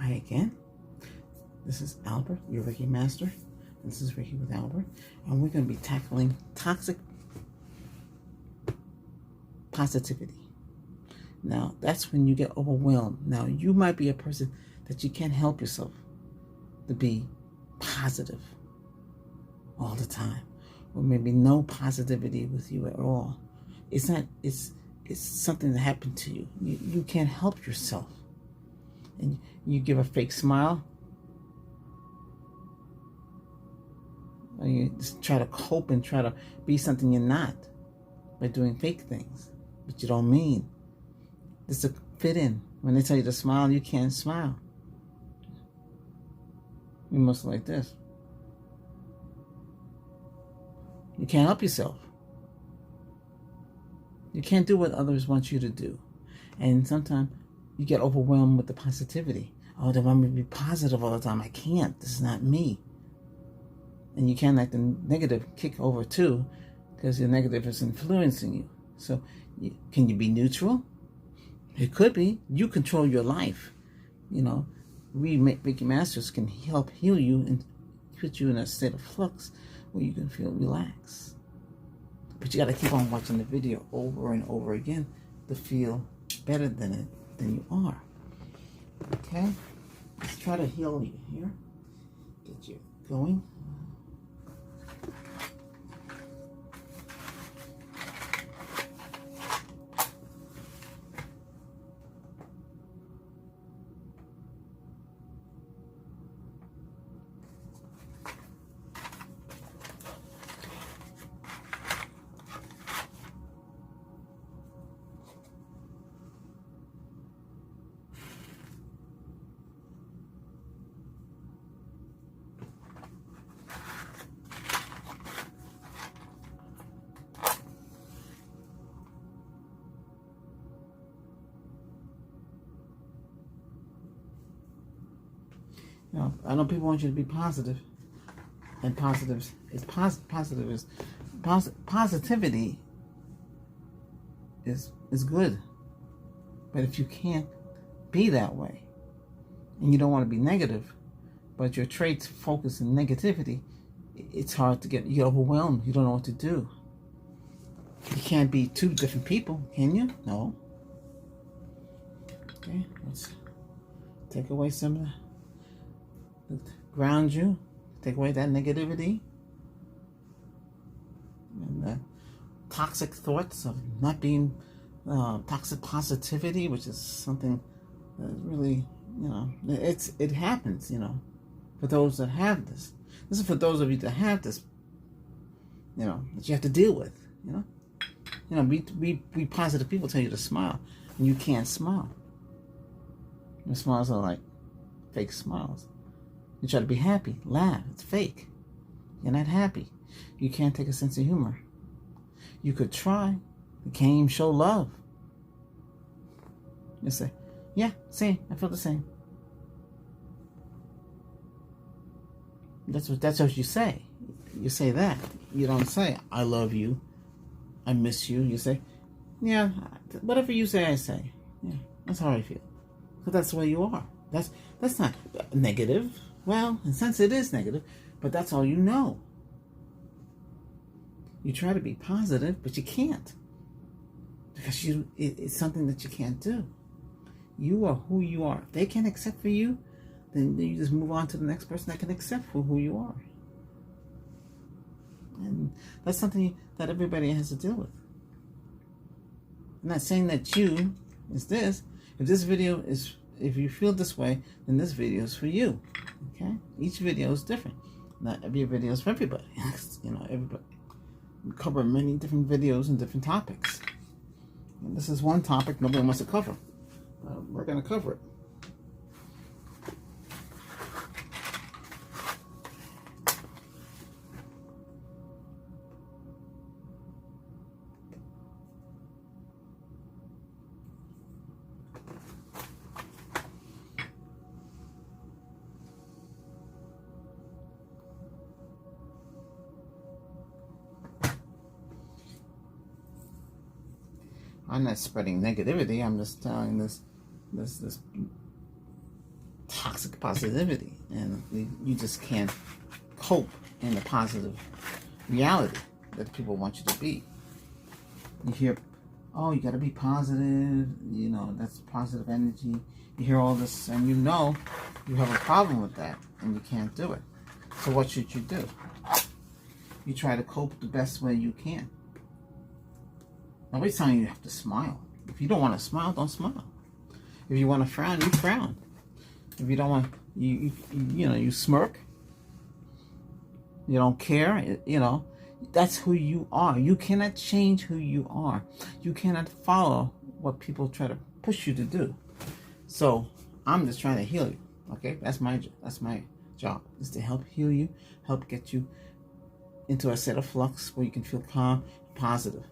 Hi again. This is Albert, your Reiki Master. This is Reiki with Albert. And we're going to be tackling toxic positivity. Now, that's when you get overwhelmed. Now, you might be a person that you can't help yourself to be positive all the time. Or maybe no positivity with you at all. It's something that happened to you. You can't help yourself. And you give a fake smile. Or you just try to cope and try to be something you're not by doing fake things, but you don't mean. Just to fit in. When they tell you to smile, you can't smile. You must like this. You can't help yourself. You can't do what others want you to do. And sometimes you get overwhelmed with the positivity. Oh, they want me to be positive all the time. I can't. This is not me. And you can't let the negative kick over too, because your negative is influencing you. So can you be neutral? It could be. You control your life. You know, we Reiki Masters can help heal you and put you in a state of flux where you can feel relaxed. But you got to keep on watching the video over and over again to feel better than you are. Okay? Let's try to heal you here. Get you going. You know, I know people want you to be positive, and positivity is good. But if you can't be that way, and you don't want to be negative, but your traits focus in negativity, it's hard to you get overwhelmed. You don't know what to do. You can't be two different people, can you? No. Okay, let's take away some of ground you, take away that negativity and the toxic thoughts of not being toxic positivity, which is something that really, you know, it happens, you know, for those that have this. This is for those of you that have this, you know, that you have to deal with, you know. You know, we positive people tell you to smile, and you can't smile. Your smiles are like fake smiles. You try to be happy, laugh, it's fake. You're not happy. You can't take a sense of humor. You could try, you can't even show love. You say, yeah, same, I feel the same. That's what you say. You say that. You don't say, I love you, I miss you. You say, yeah, whatever you say, I say. Yeah, that's how I feel. Because that's the way you are. That's not negative. Well, in a sense it is negative, but that's all you know. You try to be positive, but you can't. Because it's something that you can't do. You are who you are. If they can't accept for you, then you just move on to the next person that can accept for who you are. And that's something that everybody has to deal with. I'm not saying that you is this. If this video is, if you feel this way, then this video is for you. Okay? Each video is different. Not every video is for everybody. You know, everybody. We cover many different videos and different topics. And this is one topic nobody wants to cover. We're going to cover it. I'm not spreading negativity. I'm just telling this toxic positivity, and you just can't cope in the positive reality that people want you to be. You hear, oh, you got to be positive, that's positive energy. You hear all this, and you have a problem with that, and you can't do it. So what should you do? You try to cope the best way you can. Nobody's telling you have to smile. If you don't want to smile, don't smile. If you want to frown, you frown. If you don't want, you smirk. You don't care, That's who you are. You cannot change who you are. You cannot follow what people try to push you to do. So I'm just trying to heal you. Okay, that's my job, is to help heal you, help get you into a state of flux where you can feel calm, positive.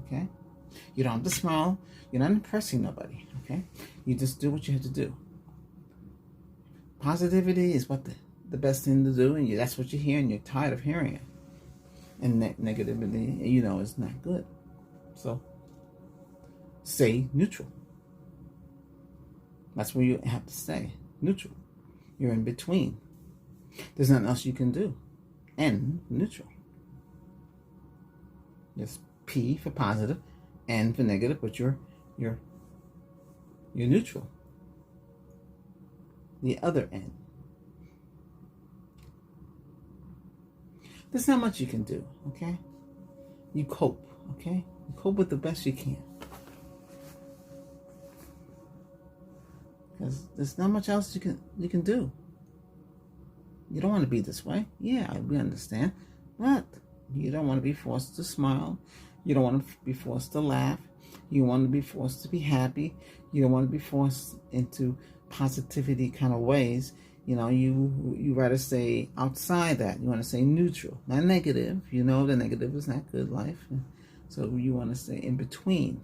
Okay, you don't have to smile. You're not impressing nobody. Okay, you just do what you have to do. Positivity is what the best thing to do, and that's what you hear, and you're tired of hearing it. And negativity, is not good. So stay neutral. That's where you have to stay neutral. You're in between. There's nothing else you can do. N, neutral. There's P for positive, N for negative, but you're neutral. The other N. There's not much you can do, okay? You cope, okay? You cope with the best you can. Because there's not much else you can do. You don't want to be this way. Yeah, we understand. But you don't want to be forced to smile. You don't want to be forced to laugh. You want to be forced to be happy. You don't want to be forced into positivity kind of ways. You rather stay outside that. You want to stay neutral, not negative. The negative is not good life. So you want to stay in between.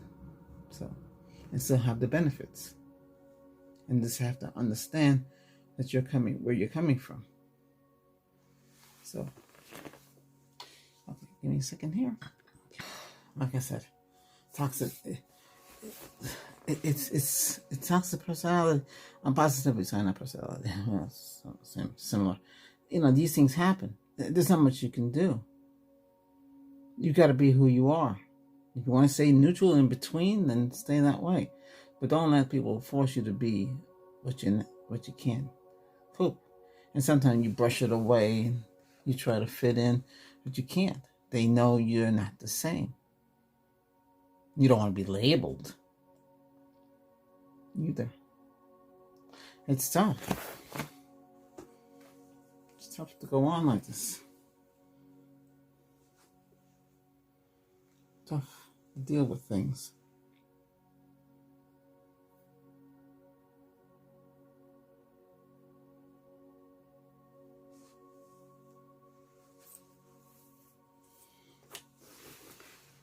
And still have the benefits. And just have to understand that where you're coming from. So, okay, give me a second here. Like I said, toxic. It's toxic personality. Positivity, sorry, not personality. Similar. These things happen. There's not much you can do. You got to be who you are. If you want to stay neutral in between, then stay that way. But don't let people force you to be what you can't cope. And sometimes you brush it away. You try to fit in, but you can't. They know you're not the same. You don't want to be labeled either. It's tough. It's tough to go on like this. Tough to deal with things.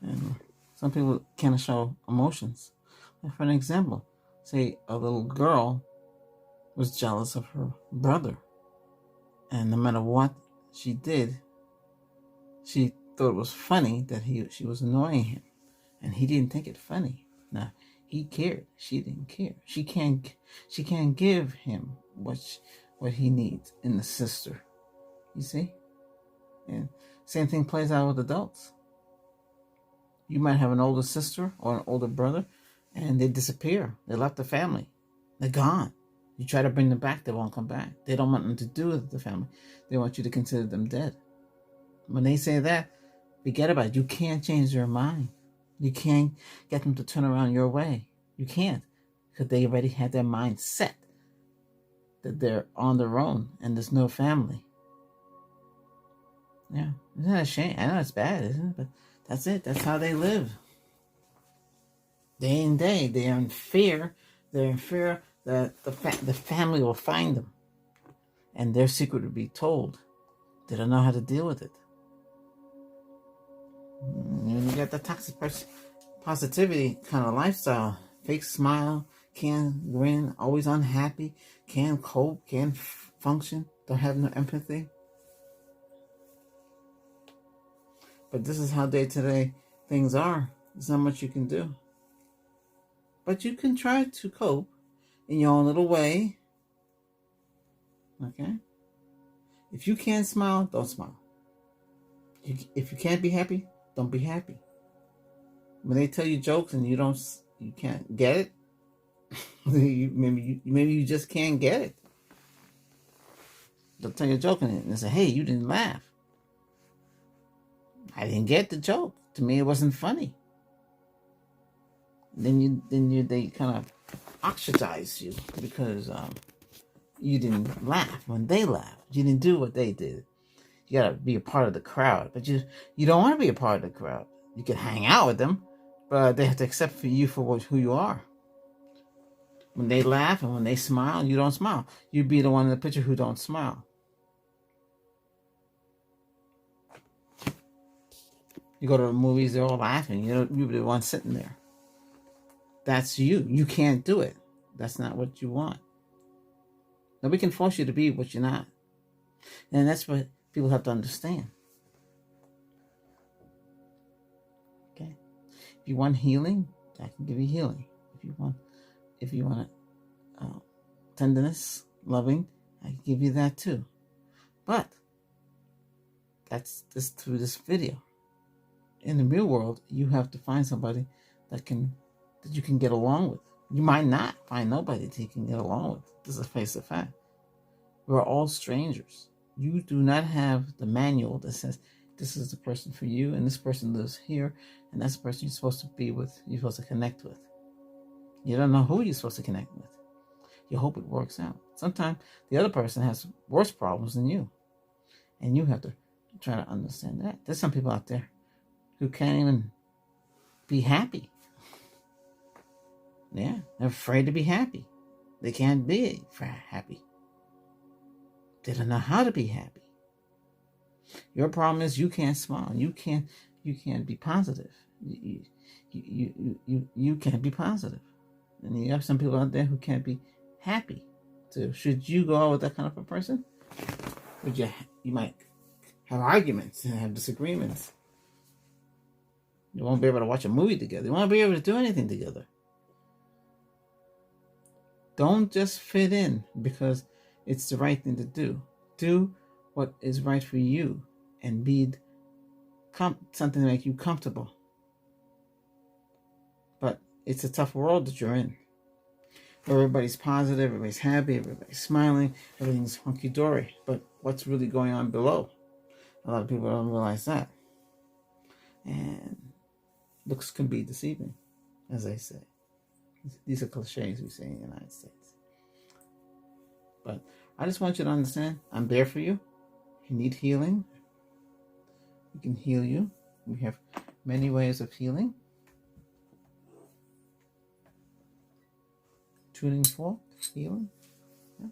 And some people can't show emotions. For an example, say a little girl was jealous of her brother. And no matter what she did, she thought it was funny that she was annoying him. And he didn't take it funny. Now, he cared. She didn't care. She can't give him what he needs in the sister. You see? And same thing plays out with adults. You might have an older sister or an older brother, and they disappear. They left the family. They're gone. You try to bring them back, they won't come back. They don't want them to do with the family. They want you to consider them dead. When they say that, forget about it. You can't change their mind. You can't get them to turn around your way. You can't, because they already had their mind set that they're on their own and there's no family. Yeah, isn't that a shame? I know it's bad, isn't it? But that's it. That's how they live. Day and day, they are in fear. They're in fear that the family will find them, and their secret will be told. They don't know how to deal with it. And you got the toxic positivity kind of lifestyle. Fake smile, can't grin, always unhappy, can't cope, can't function, don't have no empathy. But this is how day-to-day things are. There's not much you can do. But you can try to cope in your own little way. Okay? If you can't smile, don't smile. If you can't be happy, don't be happy. When they tell you jokes and you can't get it, maybe you just can't get it. They'll tell you a joke and they say, "Hey, you didn't laugh." I didn't get the joke. To me, it wasn't funny. They kind of ostracize you because you didn't laugh when they laughed. You didn't do what they did. You gotta be a part of the crowd, but you don't want to be a part of the crowd. You can hang out with them, but they have to accept you for who you are. When they laugh and when they smile, you don't smile. You be the one in the picture who don't smile. You go to the movies, they're all laughing. You're the one sitting there. That's you. You can't do it. That's not what you want. Nobody can force you to be what you're not. And that's what people have to understand. Okay? If you want healing, I can give you healing. If you want tenderness, loving, I can give you that too. But that's just through this video. In the real world, you have to find somebody that you can get along with. You might not find nobody that you can get along with. This is a face of fact. We're all strangers. You do not have the manual that says this is the person for you, and this person lives here, and that's the person you're supposed to be with, you're supposed to connect with. You don't know who you're supposed to connect with. You hope it works out. Sometimes the other person has worse problems than you, and you have to try to understand that. There's some people out there who can't even be happy. Yeah, they're afraid to be happy. They can't be happy. They don't know how to be happy. Your problem is you can't smile. You can't be positive. You can't be positive. And you have some people out there who can't be happy. So should you go out with that kind of a person? You might have arguments and have disagreements. You won't be able to watch a movie together. You won't be able to do anything together. Don't just fit in because it's the right thing to do. Do what is right for you and be something to make you comfortable. But it's a tough world that you're in. Everybody's positive, everybody's happy, everybody's smiling, everything's hunky-dory. But what's really going on below? A lot of people don't realize that. And looks can be deceiving, as I say. These are cliches we say in the United States. But I just want you to understand, I'm there for you. If you need healing, we can heal you. We have many ways of healing. Tuning fork, healing. Yeah.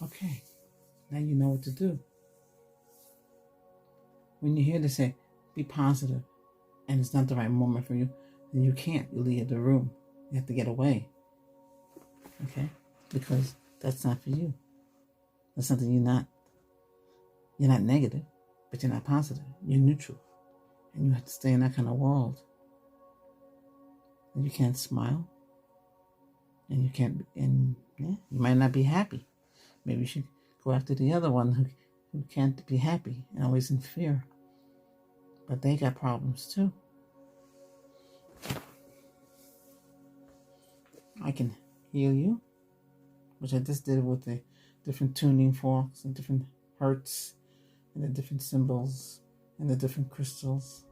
Okay, now you know what to do. When you hear they say, be positive, and it's not the right moment for you, then you can't. You leave the room. You have to get away. Okay? Because that's not for you. That's something you're not negative, but you're not positive. You're neutral. And you have to stay in that kind of world. And you can't smile. And you might not be happy. Maybe you should go after the other one who can't be happy and always in fear. But they got problems too. I can heal you, which I just did with the different tuning forks and different hertz and the different symbols and the different crystals.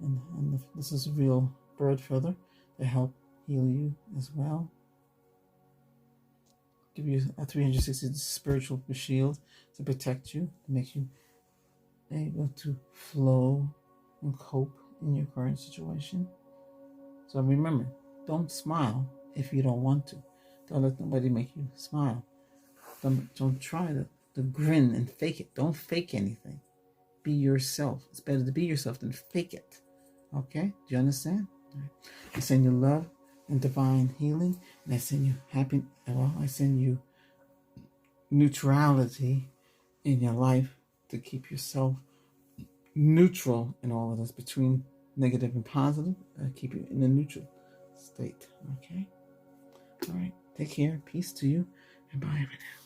And this is a real bird feather to help heal you as well. Give you a 360 spiritual shield to protect you, to make you able to flow and cope in your current situation. So remember, don't smile if you don't want to. Don't let nobody make you smile. Don't try to grin and fake it. Don't fake anything. Be yourself. It's better to be yourself than fake it. Okay? Do you understand? Right. I send you love and divine healing, and I send you happiness. Well, I send you neutrality in your life to keep yourself neutral in all of this, between negative and positive. Keep you in a neutral state. Okay? All right. Take care. Peace to you. And bye for now.